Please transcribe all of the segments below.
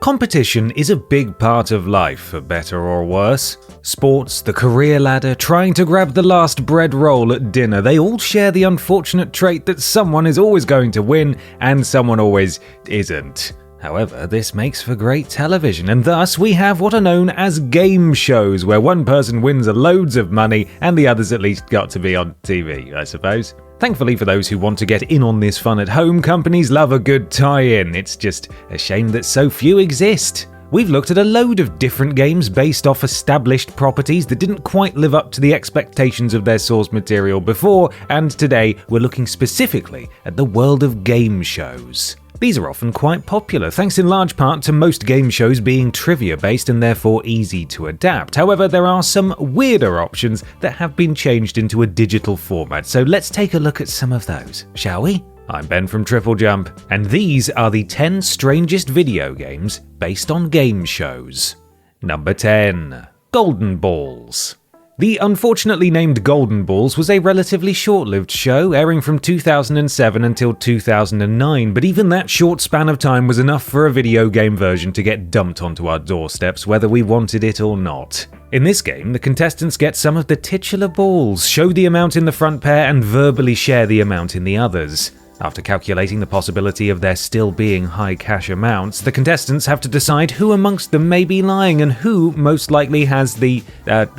Competition is a big part of life, for better or worse. Sports, the career ladder, trying to grab the last bread roll at dinner, they all share the unfortunate trait that someone is always going to win and someone always isn't. However, this makes for great television, and thus we have what are known as game shows, where one person wins loads of money and the others at least got to be on TV, I suppose. Thankfully for those who want to get in on this fun at home, companies love a good tie-in. It's just a shame that so few exist. We've looked at a load of different games based off established properties that didn't quite live up to the expectations of their source material before, and today we're looking specifically at the world of game shows. These are often quite popular, thanks in large part to most game shows being trivia-based and therefore easy to adapt. However, there are some weirder options that have been changed into a digital format, so let's take a look at some of those, shall we? I'm Ben from TripleJump, and these are the 10 strangest video games based on game shows. Number 10. Golden Balls. The unfortunately named Golden Balls was a relatively short-lived show, airing from 2007 until 2009, but even that short span of time was enough for a video game version to get dumped onto our doorsteps, whether we wanted it or not. In this game, the contestants get some of the titular balls, show the amount in the front pair, and verbally share the amount in the others. After calculating the possibility of there still being high cash amounts, the contestants have to decide who amongst them may be lying and who most likely has the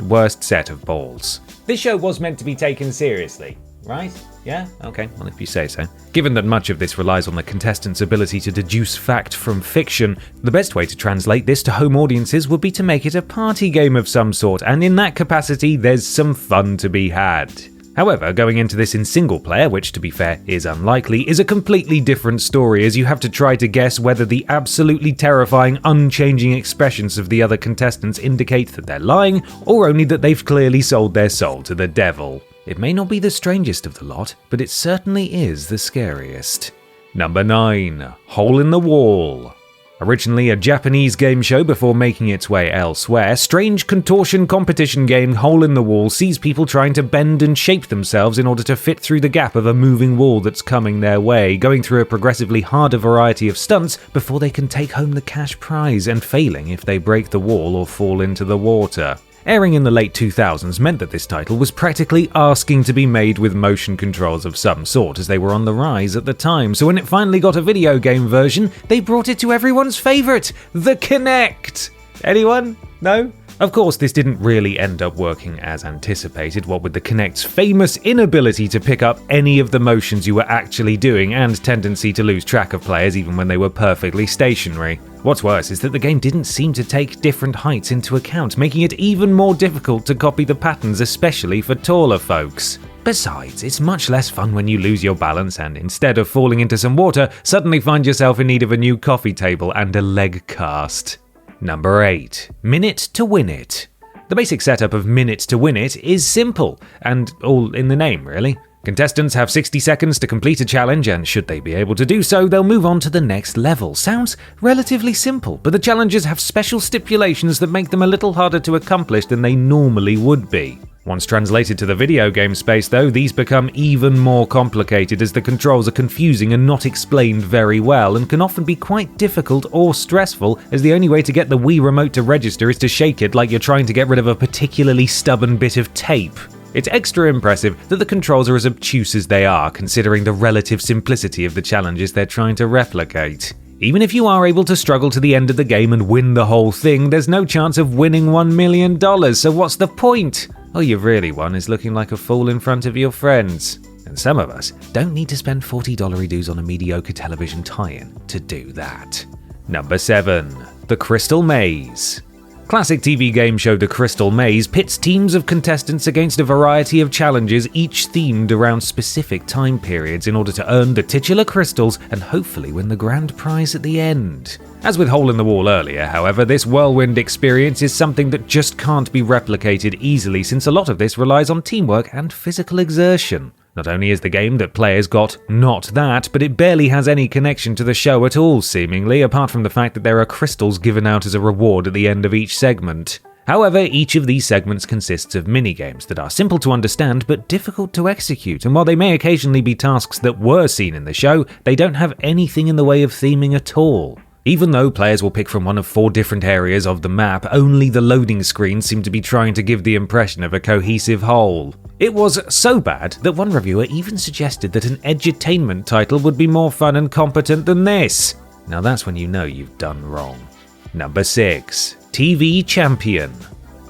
worst set of balls. This show was meant to be taken seriously, right? Yeah? Okay, well if you say so. Given that much of this relies on the contestants' ability to deduce fact from fiction, the best way to translate this to home audiences would be to make it a party game of some sort, and in that capacity there's some fun to be had. However, going into this in single player, which to be fair is unlikely, is a completely different story, as you have to try to guess whether the absolutely terrifying, unchanging expressions of the other contestants indicate that they're lying, or only that they've clearly sold their soul to the devil. It may not be the strangest of the lot, but it certainly is the scariest. Number 9. Hole in the Wall. Originally a Japanese game show before making its way elsewhere, strange contortion competition game Hole in the Wall sees people trying to bend and shape themselves in order to fit through the gap of a moving wall that's coming their way, going through a progressively harder variety of stunts before they can take home the cash prize, and failing if they break the wall or fall into the water. Airing in the late 2000s meant that this title was practically asking to be made with motion controls of some sort, as they were on the rise at the time, so when it finally got a video game version, they brought it to everyone's favourite, the Kinect! Anyone? No? Of course, this didn't really end up working as anticipated, what with the Kinect's famous inability to pick up any of the motions you were actually doing and tendency to lose track of players even when they were perfectly stationary. What's worse is that the game didn't seem to take different heights into account, making it even more difficult to copy the patterns, especially for taller folks. Besides, it's much less fun when you lose your balance and, instead of falling into some water, suddenly find yourself in need of a new coffee table and a leg cast. Number 8. Minute to Win It. The basic setup of Minute to Win It is simple, and all in the name really. Contestants have 60 seconds to complete a challenge, and should they be able to do so, they'll move on to the next level. Sounds relatively simple, but the challenges have special stipulations that make them a little harder to accomplish than they normally would be. Once translated to the video game space though, these become even more complicated as the controls are confusing and not explained very well, and can often be quite difficult or stressful, as the only way to get the Wii remote to register is to shake it like you're trying to get rid of a particularly stubborn bit of tape. It's extra impressive that the controls are as obtuse as they are, considering the relative simplicity of the challenges they're trying to replicate. Even if you are able to struggle to the end of the game and win the whole thing, there's no chance of winning $1 million, so what's the point? All you've really won is looking like a fool in front of your friends. And some of us don't need to spend $40 dues on a mediocre television tie-in to do that. Number 7. The Crystal Maze. Classic TV game show The Crystal Maze pits teams of contestants against a variety of challenges, each themed around specific time periods, in order to earn the titular crystals and hopefully win the grand prize at the end. As with Hole in the Wall earlier, however, this whirlwind experience is something that just can't be replicated easily, since a lot of this relies on teamwork and physical exertion. Not only is the game that players got not that, but it barely has any connection to the show at all, seemingly, apart from the fact that there are crystals given out as a reward at the end of each segment. However, each of these segments consists of minigames that are simple to understand but difficult to execute, and while they may occasionally be tasks that were seen in the show, they don't have anything in the way of theming at all. Even though players will pick from one of 4 different areas of the map, only the loading screens seem to be trying to give the impression of a cohesive whole. It was so bad that one reviewer even suggested that an edutainment title would be more fun and competent than this. Now that's when you know you've done wrong. Number 6. TV Champion.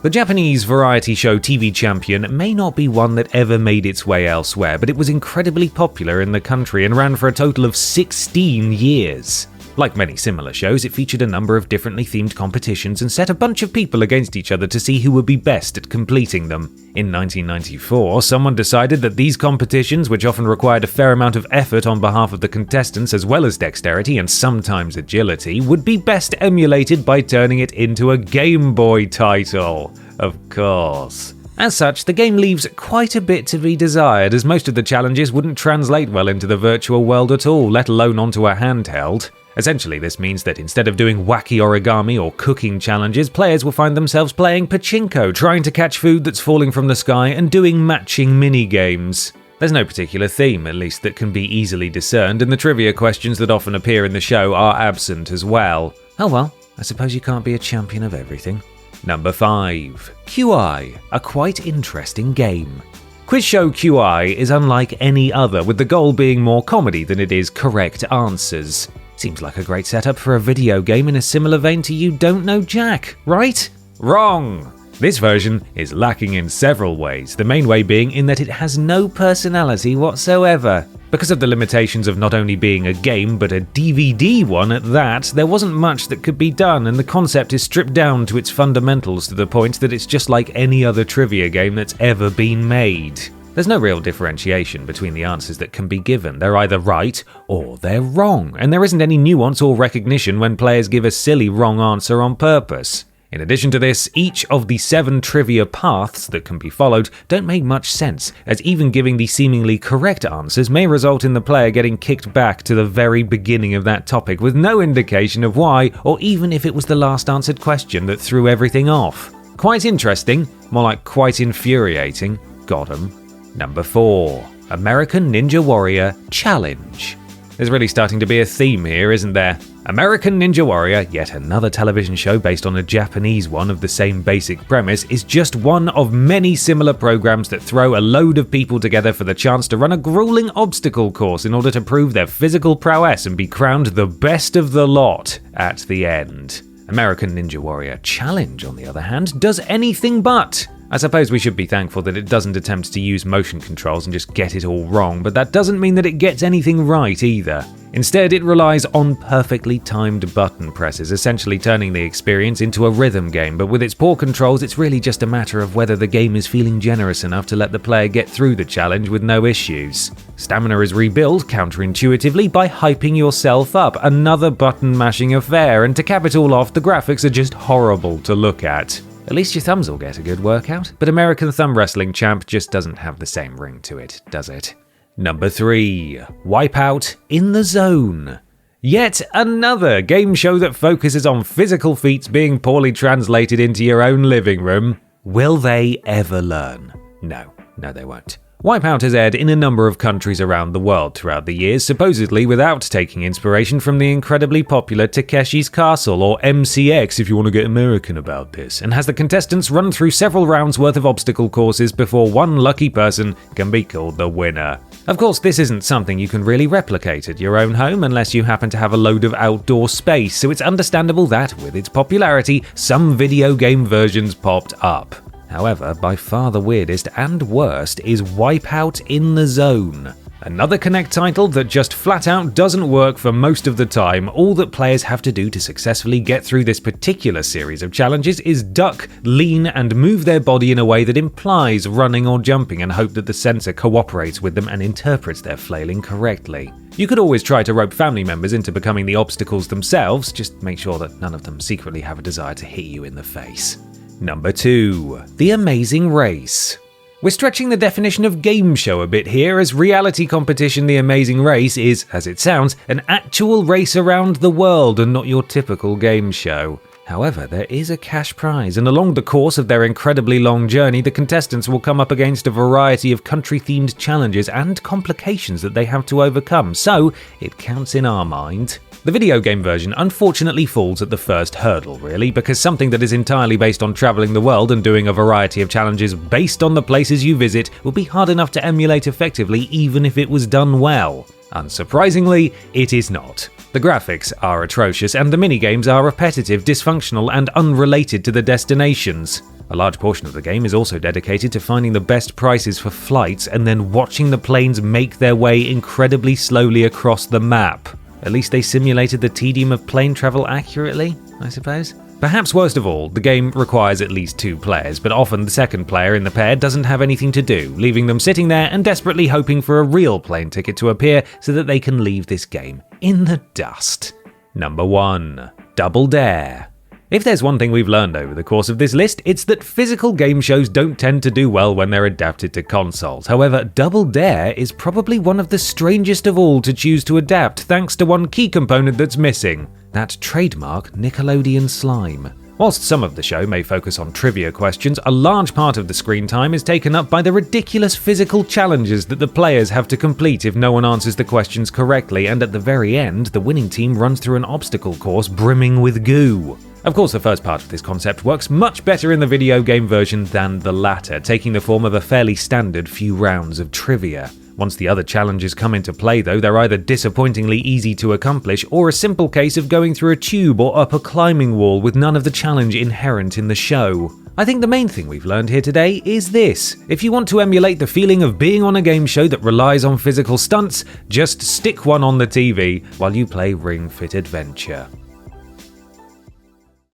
The Japanese variety show TV Champion may not be one that ever made its way elsewhere, but it was incredibly popular in the country and ran for a total of 16 years. Like many similar shows, it featured a number of differently themed competitions and set a bunch of people against each other to see who would be best at completing them. In 1994, someone decided that these competitions, which often required a fair amount of effort on behalf of the contestants as well as dexterity and sometimes agility, would be best emulated by turning it into a Game Boy title. Of course. As such, the game leaves quite a bit to be desired, as most of the challenges wouldn't translate well into the virtual world at all, let alone onto a handheld. Essentially, this means that instead of doing wacky origami or cooking challenges, players will find themselves playing pachinko, trying to catch food that's falling from the sky, and doing matching mini-games. There's no particular theme, at least, that can be easily discerned, and the trivia questions that often appear in the show are absent as well. Oh well, I suppose you can't be a champion of everything. Number 5. QI, a quite interesting game. Quiz show QI is unlike any other, with the goal being more comedy than it is correct answers. Seems like a great setup for a video game in a similar vein to You Don't Know Jack, right? Wrong! This version is lacking in several ways, the main way being in that it has no personality whatsoever. Because of the limitations of not only being a game, but a DVD one at that, there wasn't much that could be done, and the concept is stripped down to its fundamentals to the point that it's just like any other trivia game that's ever been made. There's no real differentiation between the answers that can be given. They're either right or they're wrong, and there isn't any nuance or recognition when players give a silly wrong answer on purpose. In addition to this, each of the 7 trivia paths that can be followed don't make much sense, as even giving the seemingly correct answers may result in the player getting kicked back to the very beginning of that topic with no indication of why, or even if it was the last answered question that threw everything off. Quite interesting, more like quite infuriating. Got 'em. Number 4. American Ninja Warrior Challenge. There's really starting to be a theme here, isn't there? American Ninja Warrior, yet another television show based on a Japanese one of the same basic premise, is just one of many similar programs that throw a load of people together for the chance to run a grueling obstacle course in order to prove their physical prowess and be crowned the best of the lot at the end. American Ninja Warrior Challenge, on the other hand, does anything but. I suppose we should be thankful that it doesn't attempt to use motion controls and just get it all wrong, but that doesn't mean that it gets anything right either. Instead, it relies on perfectly timed button presses, essentially turning the experience into a rhythm game, but with its poor controls, it's really just a matter of whether the game is feeling generous enough to let the player get through the challenge with no issues. Stamina is rebuilt counterintuitively by hyping yourself up, another button-mashing affair, and to cap it all off, the graphics are just horrible to look at. At least your thumbs will get a good workout, but American Thumb Wrestling Champ just doesn't have the same ring to it, does it? Number 3. Wipeout in the Zone. Yet another game show that focuses on physical feats being poorly translated into your own living room. Will they ever learn? No, they won't. Wipeout has aired in a number of countries around the world throughout the years, supposedly without taking inspiration from the incredibly popular Takeshi's Castle, or MCX if you want to get American about this, and has the contestants run through several rounds worth of obstacle courses before one lucky person can be called the winner. Of course, this isn't something you can really replicate at your own home unless you happen to have a load of outdoor space, so it's understandable that, with its popularity, some video game versions popped up. However, by far the weirdest and worst is Wipeout in the Zone. Another Kinect title that just flat out doesn't work for most of the time. All that players have to do to successfully get through this particular series of challenges is duck, lean, and move their body in a way that implies running or jumping, and hope that the sensor cooperates with them and interprets their flailing correctly. You could always try to rope family members into becoming the obstacles themselves, just make sure that none of them secretly have a desire to hit you in the face. Number 2. The Amazing Race. We're stretching the definition of game show a bit here, as reality competition The Amazing Race is, as it sounds, an actual race around the world and not your typical game show. However, there is a cash prize, and along the course of their incredibly long journey, the contestants will come up against a variety of country-themed challenges and complications that they have to overcome, so it counts in our mind. The video game version unfortunately falls at the first hurdle, really, because something that is entirely based on traveling the world and doing a variety of challenges based on the places you visit would be hard enough to emulate effectively even if it was done well. Unsurprisingly, it is not. The graphics are atrocious and the minigames are repetitive, dysfunctional, and unrelated to the destinations. A large portion of the game is also dedicated to finding the best prices for flights and then watching the planes make their way incredibly slowly across the map. At least they simulated the tedium of plane travel accurately, I suppose. Perhaps worst of all, the game requires at least 2 players, but often the second player in the pair doesn't have anything to do, leaving them sitting there and desperately hoping for a real plane ticket to appear so that they can leave this game in the dust. Number 1. Double Dare. If there's one thing we've learned over the course of this list, it's that physical game shows don't tend to do well when they're adapted to consoles. However, Double Dare is probably one of the strangest of all to choose to adapt thanks to one key component that's missing: that trademark Nickelodeon slime. Whilst some of the show may focus on trivia questions, a large part of the screen time is taken up by the ridiculous physical challenges that the players have to complete if no one answers the questions correctly, and at the very end, the winning team runs through an obstacle course brimming with goo. Of course, the first part of this concept works much better in the video game version than the latter, taking the form of a fairly standard few rounds of trivia. Once the other challenges come into play though, they're either disappointingly easy to accomplish or a simple case of going through a tube or up a climbing wall with none of the challenge inherent in the show. I think the main thing we've learned here today is this: if you want to emulate the feeling of being on a game show that relies on physical stunts, just stick one on the TV while you play Ring Fit Adventure.